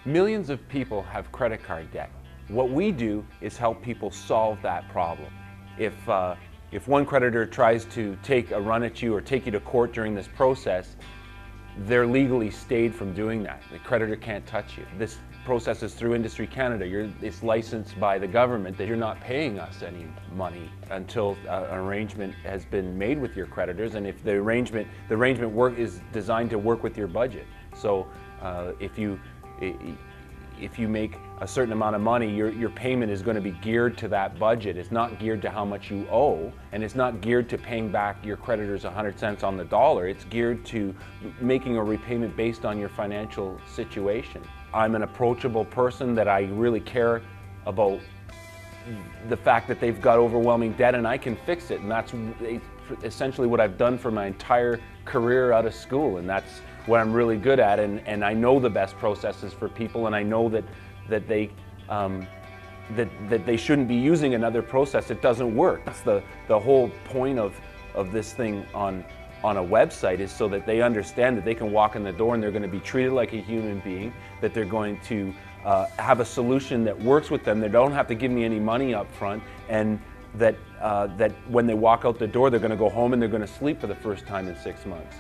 Millions of people have credit card debt. What we do is help people solve that problem. If one creditor tries to take a run at you or take you to court during this process, they're legally stayed from doing that. The creditor can't touch you. This process is through Industry Canada. It's licensed by the government that you're not paying us any money until an arrangement has been made with your creditors, and if the arrangement work is designed to work with your budget. So if you make a certain amount of money, your payment is going to be geared to that budget. It's not geared to how much you owe, and it's not geared to paying back your creditors 100 cents on the dollar. It's geared to making a repayment based on your financial situation. I'm an approachable person, that I really care about the fact that they've got overwhelming debt and I can fix it, and that's essentially what I've done for my entire career out of school, and that's what I'm really good at, and I know the best processes for people, and I know that they shouldn't be using another process. It doesn't work. That's the whole point of this thing on a website, is so that they understand that they can walk in the door and they're going to be treated like a human being, that they're going to have a solution that works with them. They don't have to give me any money up front, and that when they walk out the door, they're going to go home and they're going to sleep for the first time in 6 months.